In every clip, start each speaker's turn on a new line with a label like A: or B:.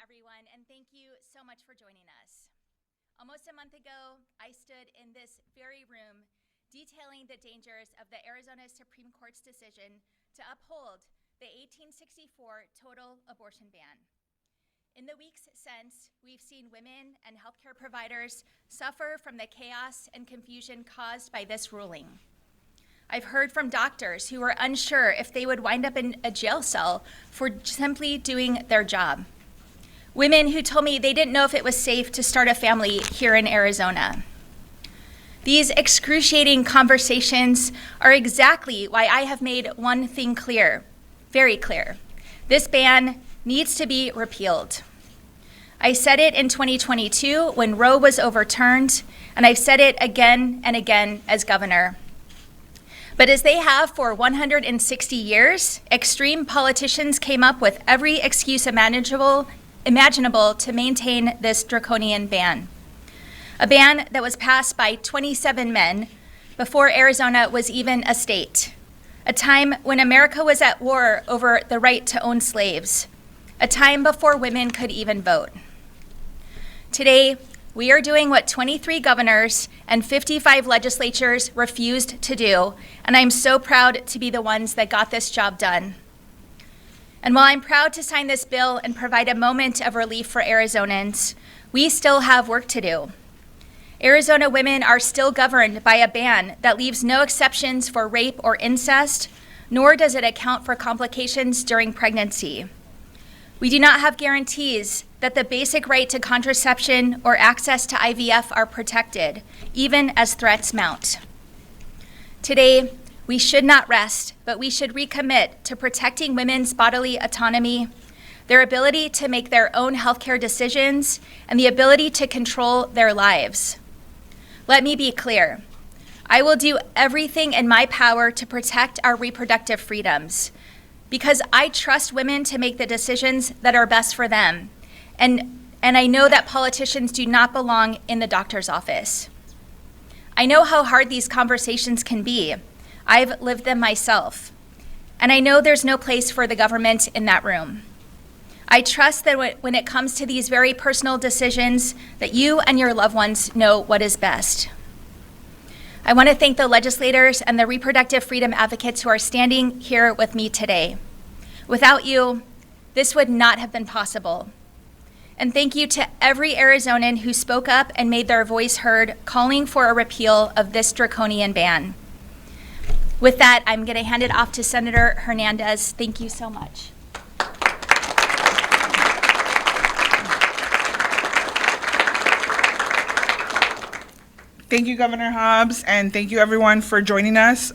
A: everyone, and thank you so much for joining us. Almost a month ago, I stood in this very room detailing the dangers of the Arizona Supreme Court's decision to uphold the 1864 total abortion ban. In the weeks since, we've seen women and healthcare providers suffer from the chaos and confusion caused by this ruling. I've heard from doctors who were unsure if they would wind up in a jail cell for simply doing their job. Women who told me they didn't know if it was safe to start a family here in Arizona. These excruciating conversations are exactly why I have made one thing clear, very clear. This ban needs to be repealed. I said it in 2022 when Roe was overturned, and I've said it again and again as governor. But as they have for 160 years, extreme politicians came up with every excuse imaginable to maintain this draconian ban. A ban that was passed by 27 men before Arizona was even a state. A time when America was at war over the right to own slaves. A time before women could even vote. Today, we are doing what 23 governors and 55 legislatures refused to do, and I'm so proud to be the ones that got this job done. And while I'm proud to sign this bill and provide a moment of relief for Arizonans, we still have work to do. Arizona women are still governed by a ban that leaves no exceptions for rape or incest, nor does it account for complications during pregnancy. We do not have guarantees that the basic right to contraception or access to IVF are protected, even as threats mount. Today, we should not rest, but we should recommit to protecting women's bodily autonomy, their ability to make their own healthcare decisions, and the ability to control their lives. Let me be clear. I will do everything in my power to protect our reproductive freedoms because I trust women to make the decisions that are best for them. And I know that politicians do not belong in the doctor's office. I know how hard these conversations can be. I've lived them myself, and I know there's no place for the government in that room. I trust that when it comes to these very personal decisions, that you and your loved ones know what is best. I want to thank the legislators and the reproductive freedom advocates who are standing here with me today. Without you, this would not have been possible. And thank you to every Arizonan who spoke up and made their voice heard, calling for a repeal of this draconian ban. With that, I'm going to hand it off to Senator Hernandez. Thank you so much.
B: Thank you, Governor Hobbs, and thank you everyone for joining us.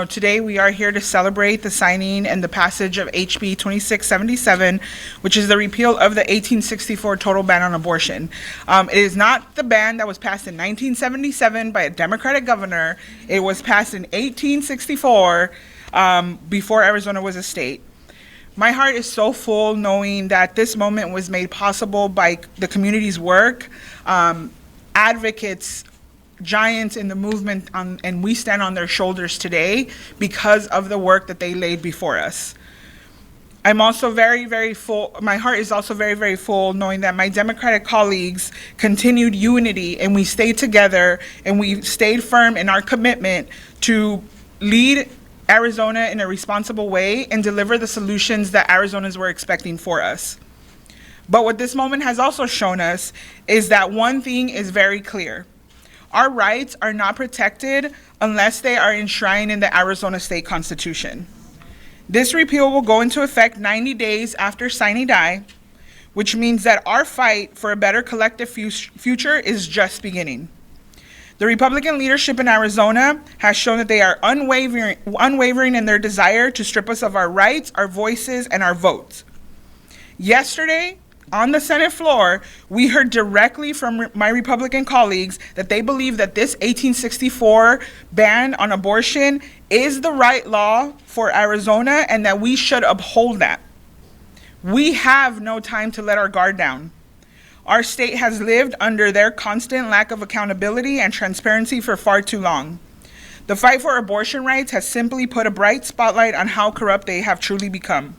B: Today we are here to celebrate the signing and the passage of HB 2677, which is the repeal of the 1864 total ban on abortion. It is not the ban that was passed in 1977 by a Democratic governor. It was passed in 1864 before Arizona was a state. My heart is so full knowing that this moment was made possible by the community's work, advocates, giants in the movement, and we stand on their shoulders today because of the work that they laid before us. I'm also very, very full. My heart is also very, very full knowing that my Democratic colleagues continued unity and we stayed together and we stayed firm in our commitment to lead Arizona in a responsible way and deliver the solutions that Arizonans were expecting for us. But what this moment has also shown us is that one thing is very clear. Our rights are not protected unless they are enshrined in the Arizona State Constitution. This repeal will go into effect 90 days after sine die, which means that our fight for a better collective future is just beginning. The Republican leadership in Arizona has shown that they are unwavering in their desire to strip us of our rights, our voices, and our votes. Yesterday, on the Senate floor, we heard directly from my Republican colleagues that they believe that this 1864 ban on abortion is the right law for Arizona and that we should uphold that. We have no time to let our guard down. Our state has lived under their constant lack of accountability and transparency for far too long. The fight for abortion rights has simply put a bright spotlight on how corrupt they have truly become.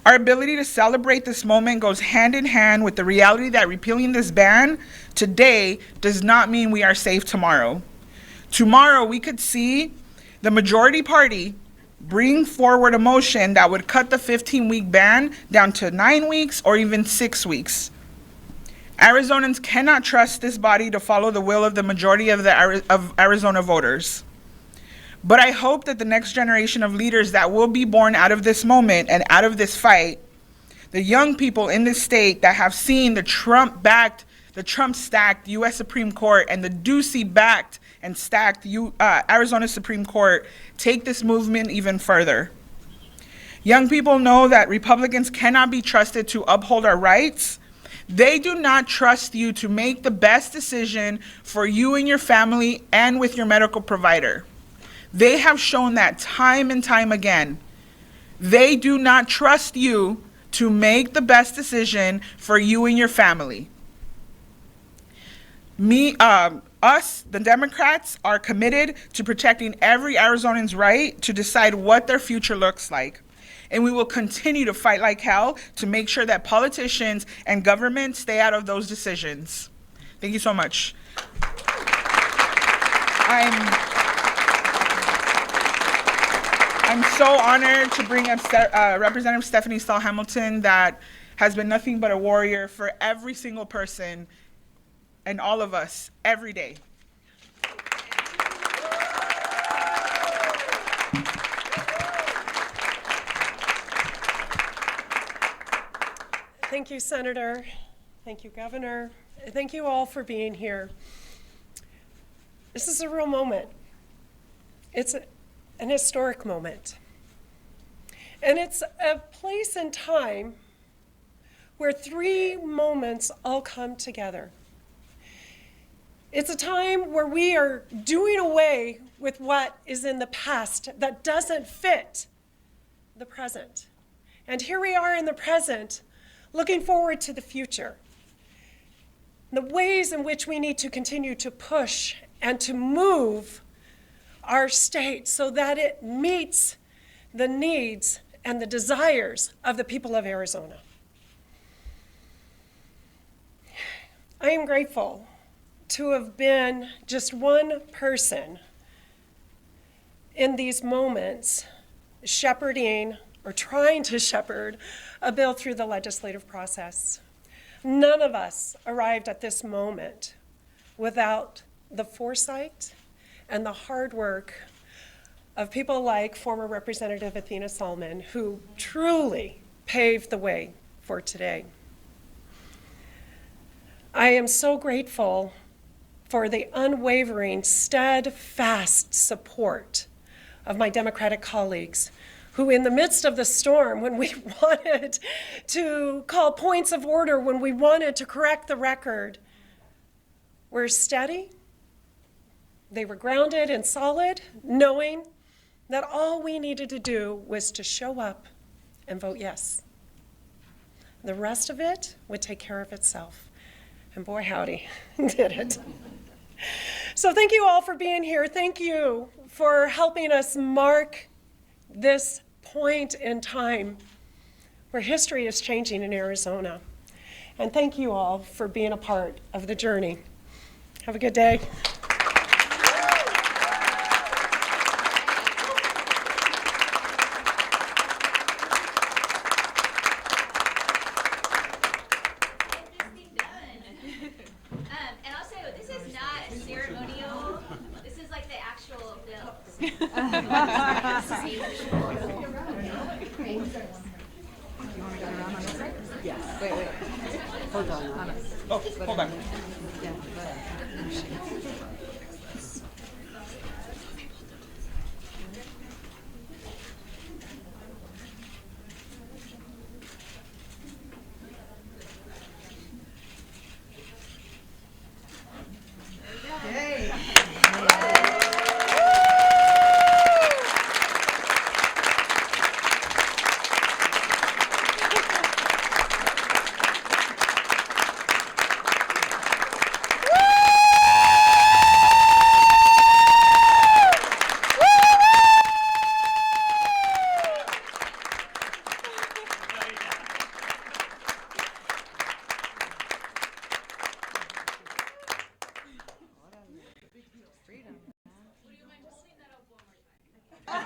B: Our ability to celebrate this moment goes hand in hand with the reality that repealing this ban today does not mean we are safe tomorrow. Tomorrow, we could see the majority party bring forward a motion that would cut the 15-week ban down to 9 weeks or even 6 weeks. Arizonans cannot trust this body to follow the will of the majority of Arizona voters. But I hope that the next generation of leaders that will be born out of this moment and out of this fight, the young people in this state that have seen the Trump-stacked U.S. Supreme Court and the Ducey-backed and stacked Arizona Supreme Court take this movement even further. Young people know that Republicans cannot be trusted to uphold our rights. They do not trust you to make the best decision for you and your family and with your medical provider. They have shown that time and time again. They do not trust you to make the best decision for you and your family. Us, the Democrats, are committed to protecting every Arizonan's right to decide what their future looks like. And we will continue to fight like hell to make sure that politicians and government stay out of those decisions. Thank you so much. I'm so honored to bring up Representative Stephanie Stahl Hamilton, that has been nothing but a warrior for every single person and all of us every day.
C: Thank you, Senator. Thank you, Governor. Thank you all for being here. This is a real moment. It's an historic moment. And it's a place and time where three moments all come together. It's a time where we are doing away with what is in the past that doesn't fit the present. And here we are in the present, looking forward to the future. The ways in which we need to continue to push and to move our state so that it meets the needs and the desires of the people of Arizona. I am grateful to have been just one person in these moments shepherding or trying to shepherd a bill through the legislative process. None of us arrived at this moment without the foresight and the hard work of people like former Representative Athena Salmon, who truly paved the way for today. I am so grateful for the unwavering, steadfast support of my Democratic colleagues, who in the midst of the storm, when we wanted to call points of order, when we wanted to correct the record, were steady. They were grounded and solid, knowing that all we needed to do was to show up and vote yes. The rest of it would take care of itself. And boy, howdy, did it. So thank you all for being here. Thank you for helping us mark this point in time where history is changing in Arizona. And thank you all for being a part of the journey. Have a good day.
A: And also, this is not a ceremonial. This is like the actual bill.
D: Yes. Wait. Hold on.
B: Oh, hold on.
D: Yeah.
B: Yes.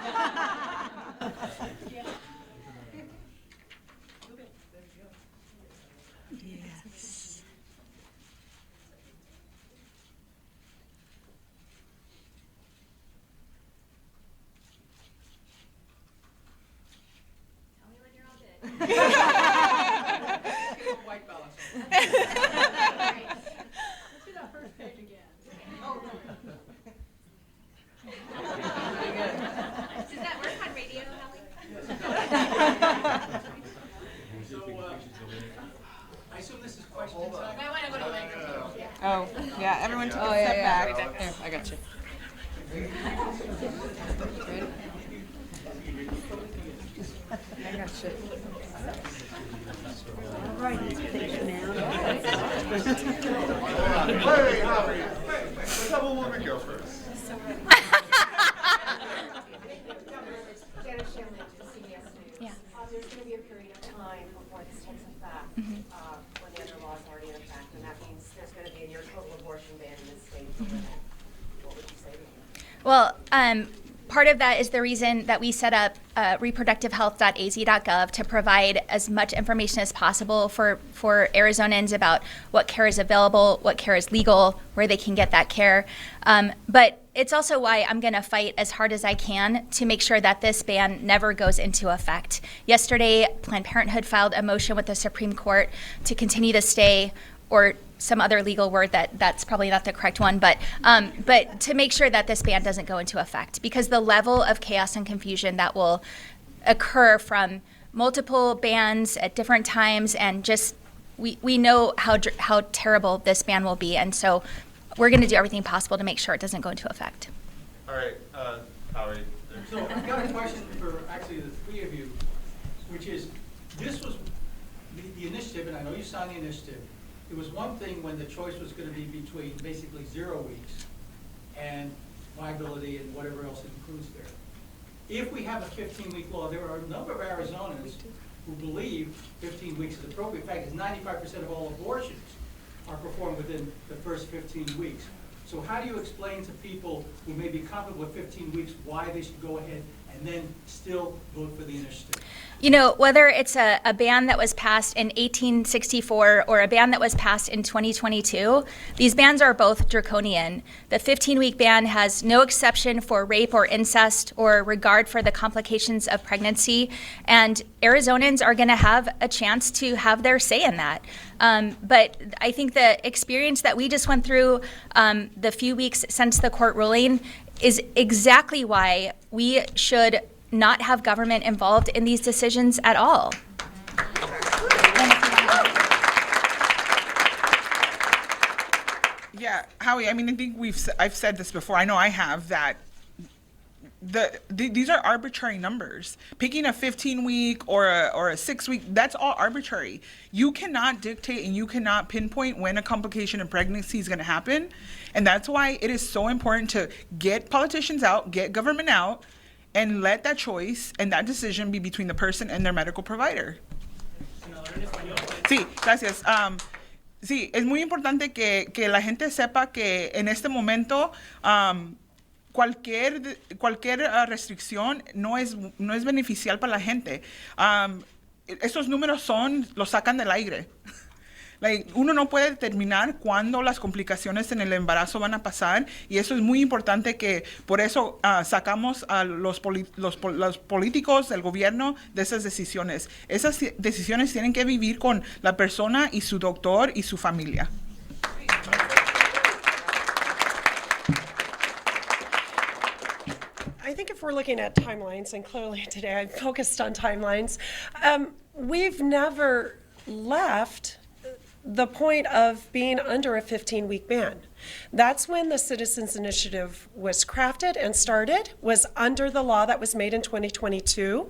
A: Tell me when you're all good.
D: White balance.
A: Let's
D: do that first page again.
A: Does that work on radio, Hallie?
E: So, I assume this is question time?
A: I want to go to the microphone.
B: Oh, yeah, everyone take a step back.
D: Here, I got you. I got you. All right, thank you, ma'am.
F: Hey, Howie. Let's have a woman go first.
A: Yeah.
G: There's going to be a period of time before this takes effect, when the other law is already in effect, and that means there's going to be a near total abortion ban in this state for women. What would you say to them?
A: Well, part of that is the reason that we set up reproductivehealth.az.gov to provide as much information as possible for Arizonans about what care is available, what care is legal, where they can get that care. But it's also why I'm going to fight as hard as I can to make sure that this ban never goes into effect. Yesterday, Planned Parenthood filed a motion with the Supreme Court to continue to stay, or some other legal word that's probably not the correct one, but to make sure that this ban doesn't go into effect, because the level of chaos and confusion that will occur from multiple bans at different times, and just we know how terrible this ban will be, and so we're going to do everything possible to make sure it doesn't go into effect.
F: All right, Howie.
E: So I've got a question for actually the three of you, which is, this was the initiative, and I know you signed the initiative. It was one thing when the choice was going to be between basically 0 weeks and viability and whatever else it includes there. If we have a 15-week law, there are a number of Arizonans who believe 15 weeks is appropriate. In fact, 95% of all abortions are performed within the first 15 weeks. So how do you explain to people who may be comfortable with 15 weeks why they should go ahead and then still vote for the initiative?
A: You know, whether it's a ban that was passed in 1864 or a ban that was passed in 2022, these bans are both draconian. The 15-week ban has no exception for rape or incest or regard for the complications of pregnancy, and Arizonans are going to have a chance to have their say in that. But I think the experience that we just went through the few weeks since the court ruling is exactly why we should not have government involved in these decisions at all.
B: Yeah, Howie, I mean, I think I've said this before. I know I have, that these are arbitrary numbers. Picking a 15-week or a 6-week, that's all arbitrary. You cannot dictate and you cannot pinpoint when a complication in pregnancy is going to happen. And that's why it is so important to get politicians out, get government out, and let that choice and that decision be between the person and their medical provider. Sí, gracias. Sí, es muy importante que la gente sepa que en este momento cualquier restricción no es beneficial para la gente. Esos números los sacan del aire. Uno no puede determinar cuándo las complicaciones en el embarazo van a pasar, y eso es muy importante, que por eso sacamos a los políticos del gobierno de esas decisiones. Esas decisiones tienen que vivir con la persona y su doctor y su familia.
C: I think if we're looking at timelines, and clearly today I'm focused on timelines, we've never left the point of being under a 15-week ban. That's when the Citizens Initiative was crafted and started, was under the law that was made in 2022.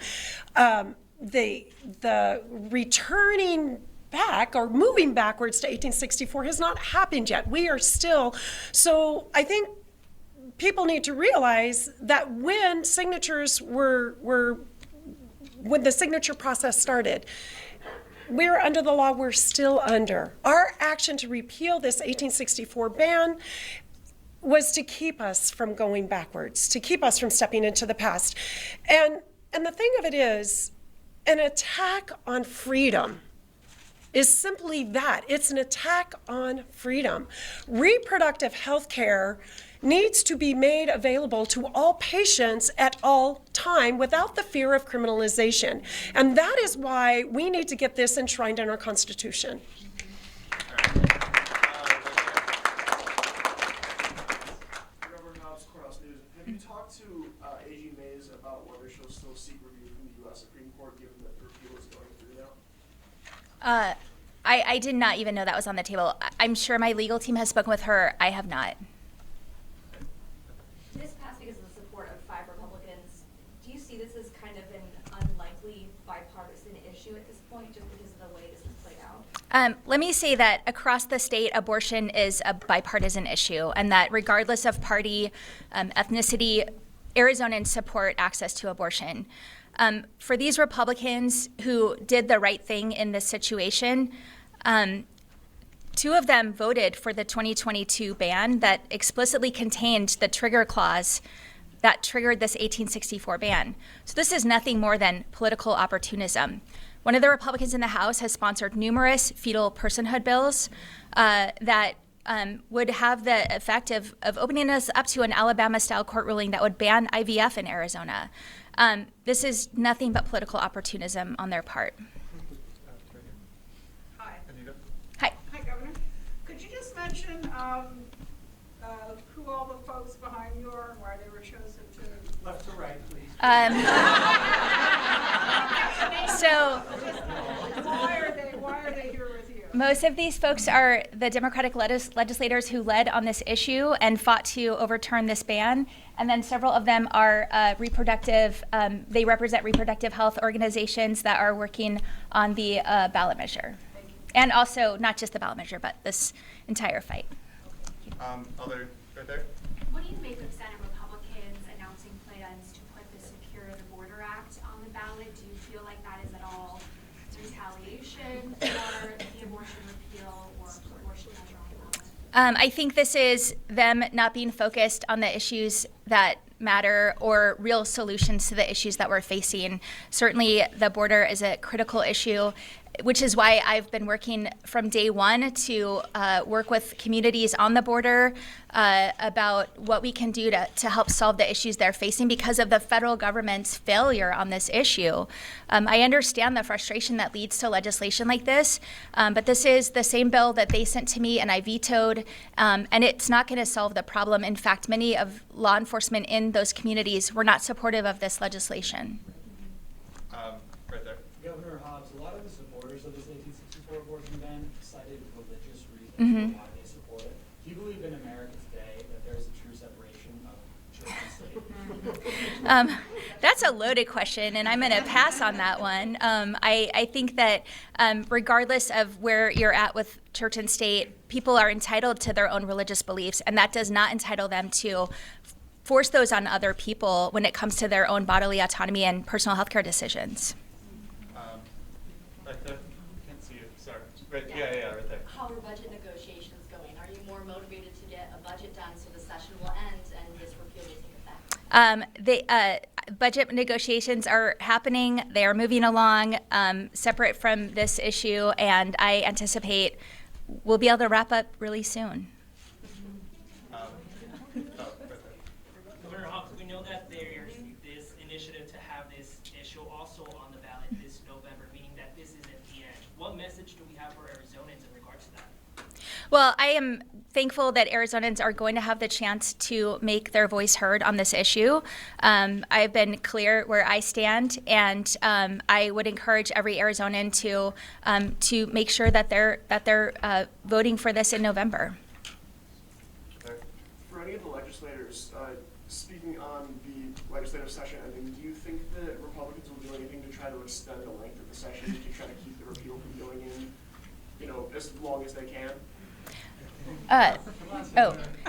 C: The returning back or moving backwards to 1864 has not happened yet. We are still, so I think people need to realize that when signatures when the signature process started, we're under the law, we're still under. Our action to repeal this 1864 ban was to keep us from going backwards, to keep us from stepping into the past. And the thing of it is, an attack on freedom is simply that. It's an attack on freedom. Reproductive health care needs to be made available to all patients at all time without the fear of criminalization. And that is why we need to get this enshrined in our Constitution.
H: Reverend Hobbs, Courthouse News. Have you talked to AG Mays about whether she'll still seek review from the U.S. Supreme Court given that the repeal is going through now?
A: I did not even know that was on the table. I'm sure my legal team has spoken with her. I have not.
I: This passed because of the support of 5 Republicans. Do you see this as kind of an unlikely bipartisan issue at this point, just because of the way this has played out?
A: Let me say that across the state, abortion is a bipartisan issue, and that regardless of party, ethnicity, Arizonans support access to abortion. For these Republicans who did the right thing in this situation, 2 of them voted for the 2022 ban that explicitly contained the trigger clause that triggered this 1864 ban. So this is nothing more than political opportunism. One of the Republicans in the House has sponsored numerous fetal personhood bills that would have the effect of opening us up to an Alabama-style court ruling that would ban IVF in Arizona. This is nothing but political opportunism on their part.
D: Hi.
A: Hi.
D: Hi, Governor. Could you just mention who all the folks behind you are and why they were chosen to?
E: Left to right, please.
A: So
D: Why are they here with you?
A: most of these folks are the Democratic legislators who led on this issue and fought to overturn this ban. And then several of them are they represent reproductive health organizations that are working on the ballot measure. And also not just the ballot measure, but this entire fight.
F: Other, right there.
J: What do you make of Senate Republicans announcing plans to put the Secure the Border Act on the ballot? Do you feel like that is at all retaliation for the abortion repeal or abortion measure on the ballot?
A: I think this is them not being focused on the issues that matter or real solutions to the issues that we're facing. Certainly, the border is a critical issue, which is why I've been working from day one to work with communities on the border about what we can do to help solve the issues they're facing because of the federal government's failure on this issue. I understand the frustration that leads to legislation like this, but this is the same bill that they sent to me and I vetoed, and it's not going to solve the problem. In fact, many of law enforcement in those communities were not supportive of this legislation.
F: Right there.
K: Governor Hobbs, a lot of the supporters of this 1864 abortion ban cited religious reasons for why they support it. Do you believe in America today that there's a true separation of church and state?
A: That's a loaded question, and I'm going to pass on that one. I think that regardless of where you're at with church and state, people are entitled to their own religious beliefs, and that does not entitle them to force those on other people when it comes to their own bodily autonomy and personal health care decisions.
F: Right there. Can't see you. Sorry. Right. Yeah, right there.
L: How are budget negotiations going? Are you more motivated to get a budget done so the session will end and this repeal will take effect?
A: Budget negotiations are happening. They are moving along separate from this issue, and I anticipate we'll be able to wrap up really soon.
K: Governor Hobbs, we know that there's this initiative to have this issue also on the ballot this November, meaning that this isn't the end. What message do we have for Arizonans in regards to that?
A: Well, I am thankful that Arizonans are going to have the chance to make their voice heard on this issue. I've been clear where I stand, and I would encourage every Arizonan to make sure that they're voting for this in November.
H: For any of the legislators, speaking on the legislative session ending, do you think that Republicans will do anything to try to extend the length of the session to try to keep the repeal from going in, as long as they can?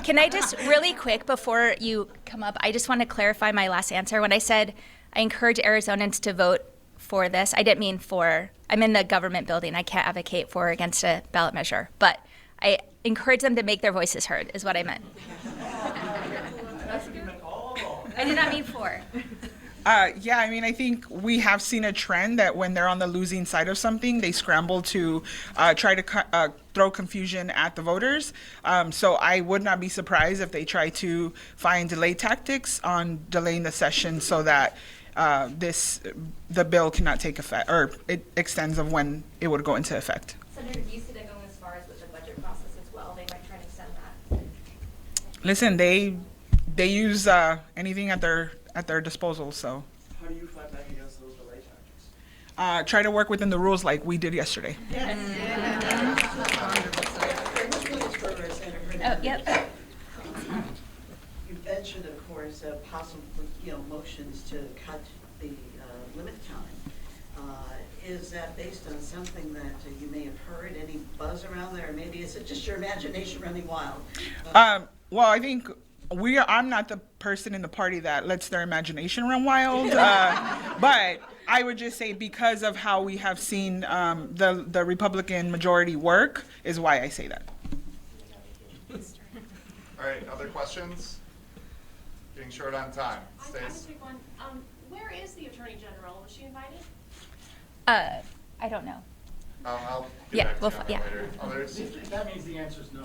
A: Can I just really quick before you come up, I just want to clarify my last answer. When I said I encourage Arizonans to vote for this, I didn't mean for, I'm in the government building. I can't advocate for or against a ballot measure, but I encourage them to make their voices heard is what I meant. I did not mean for.
B: Yeah, I mean, I think we have seen a trend that when they're on the losing side of something, they scramble to try to throw confusion at the voters. So I would not be surprised if they try to find delay tactics on delaying the session so that the bill cannot take effect, or it extends of when it would go into effect.
I: Senator, do you see that going as far as with the budget process as well? They might try to extend that.
B: Listen, they use anything at their disposal, so.
H: How do you fight back against those delay tactics?
B: Try to work within the rules like we did yesterday.
A: Oh, yep.
M: You mentioned, of course, possible, motions to cut the limit time. Is that based on something that you may have heard, any buzz around there, or maybe is it just your imagination running wild?
B: Well, I think I'm not the person in the party that lets their imagination run wild, but I would just say because of how we have seen the Republican majority work is why I say that.
F: All right, other questions? Getting short on time.
N: I can take one. Where is the Attorney General? Was she invited?
A: I don't know.
F: I'll
A: Yeah,
F: get
A: we'll
F: back
A: fi-
F: to you on
A: yeah.
F: that later. Others?
E: That means the answer is no.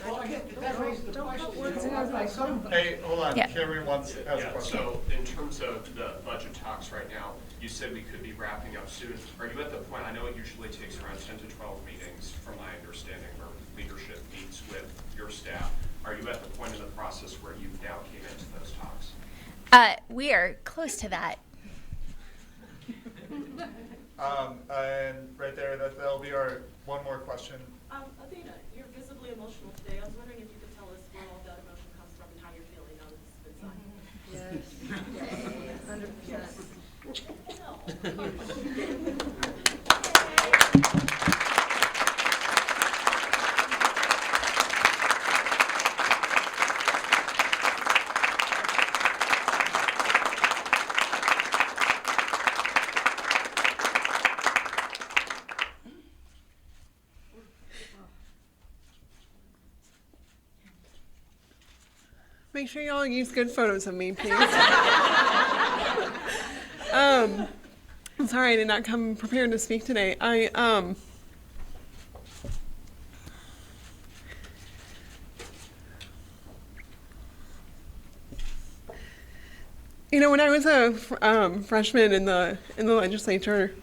E: Well, again, that raises the question.
F: Hey, hold on.
A: Yeah.
F: Cameron has a
O: Yeah,
F: question.
O: so in terms of the budget talks right now, you said we could be wrapping up soon. Are you at the point, I know it usually takes around 10 to 12 meetings, from my understanding, where leadership meets with your staff. Are you at the point in the process where you now came into those talks?
A: We are close to that.
F: And right there, that'll be our one more question.
N: Athena, you're visibly emotional today. I was wondering if you could tell us where all that emotion comes from and how you're feeling now that this has been signed.
C: Yes. 100%.
P: Make sure y'all use good photos of me, please. I'm sorry I did not come prepared to speak today. When I was a freshman in the legislature,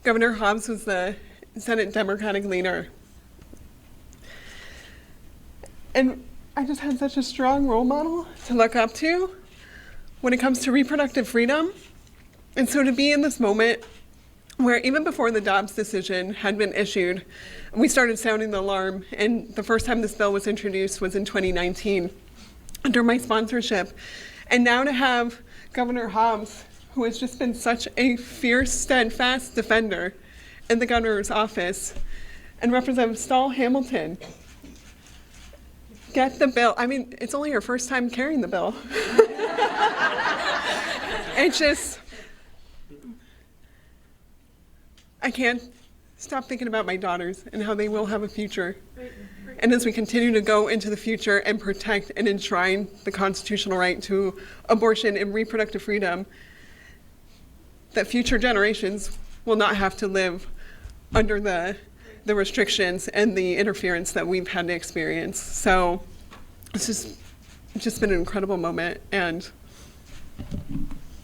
P: Governor Hobbs was the Senate Democratic leader. And I just had such a strong role model to look up to when it comes to reproductive freedom. And so to be in this moment where even before the Dobbs decision had been issued, we started sounding the alarm, and the first time this bill was introduced was in 2019 under my sponsorship. And now to have Governor Hobbs, who has just been such a fierce, steadfast defender in the governor's office, and Representative Stahl Hamilton, get the bill. I mean, it's only her first time carrying the bill. It's just, I can't stop thinking about my daughters and how they will have a future. And as we continue to go into the future and protect and enshrine the constitutional right to abortion and reproductive freedom, that future generations will not have to live under the restrictions and the interference that we've had to experience. So it's just been an incredible moment, and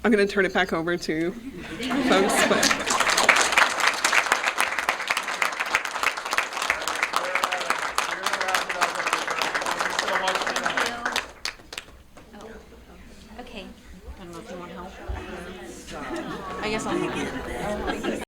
P: I'm going to turn it back over to folks. But.
A: Okay.
P: I don't know if you want help. I guess I'll